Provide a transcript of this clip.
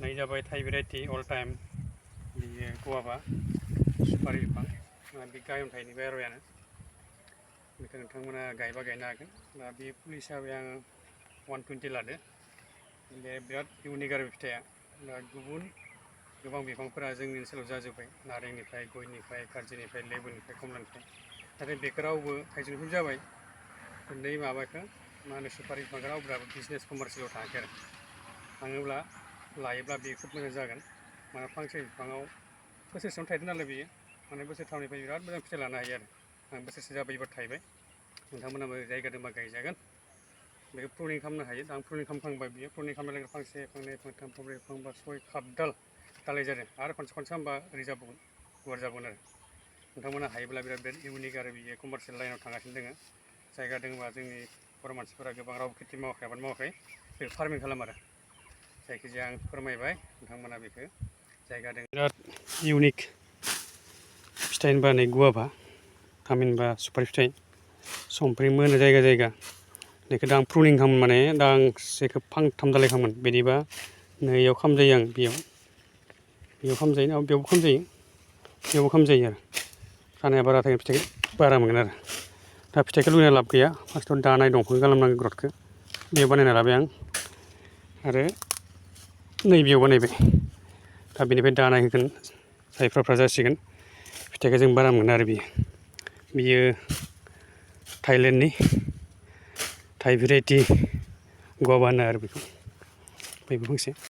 नै जाबाय थाइ भेराइटि अल टाइम बियो गुवाभा सुपारि बिफां बे गाहायाव थायो बे रयानो बेखौ नोंथांमोना गायबा गायनो हागोन दा बे फुलि हिसाबै आं 120 लादो बे बिराद इउनिक आरो फिथाइया दा गोबां बिफांफोरा जोंनि ओनसोलाव जाजोब्बाय नारेंनिफ्राय गयनिफ्राय खारजिनिफ्राय लेबुनिफ्राय कमलानिफ्राय नाथाय बेखौ रावबो थाइजौनिफ्राय जाबाय नै माबाखौ मा होनो सुपारि बिफांखौ रावबो बिजनेस कमार्सियेलाव थाङाखै आरो थाङोब्ला लायोब्ला बे खोब मोजां जागोन माने फांसे बिफाङाव बोसोरसेयावनो थायदों नालाय बेयो माने बोसोरथामनिफ्राय बिराद मोजां फिथाइ लानो हायो आरो आं बोसोरसे जाबाय एबार थायबाय नोंथांमोनाबो जायगा दंबा गायजागोन बेखौ प्रुनिं खालामनो हायो दा आं प्रुनिं खालामखांबाय बियो प्रुनिं खालामनाय लोगो फांसे फांनै फांथाम फांब्रै फांबा सय खापदाल दालाय जादों आरो खनसे खालामबा ओरै जाबावगोन गुवार जाबावगोन आरो नोंथांमोना हायोब्ला बिराद इउनिक आरो बियो कमार्सियेल लाइनाव थांगासिनो दङ जायगा दङबा जोंनि बर' मानसिफोरा गोबां रावबो खेथि मावाखै आबाद मावाखै बेखौ फार्मिं खालामो आरो जायखिजाया आं फोरमायबाय नोंथांमोना बेखौ जायगा दङ बिराद इउनिक फिथाइ होनबा नै गुवाभा थामहिनबा सुपारि फिथाइ समफ्रै मोनो जायगा बेखौ दा आं प्रुनिं खालामो माने दा आं जेखौ फांथाम दालाय खालामोन बिदिबा नैयाव खामजायो आं बेयाव खामजायो बेयावबो खामजायो बेयावबो खामजायो आरो खानाया बारा थायो फिथाइ बारा मोनगोन आरो दा फिथाइखौ लुना लाब गैया फार्स्टआव दानाय दंफां खालामनांगौ ग्रदखौ बेयाव बानायना लाबाय आं आरो नैबेयाव बानायबाय दा बेनिफ्राय दानाय होगोन जायफ्राफ्रा जासिगोन फिथाइखौ जों बारा मोनो आरो बियो थाइलेण्डनि थाइ भेराइटि गुवाभा होनो आरो बेखौ फांसे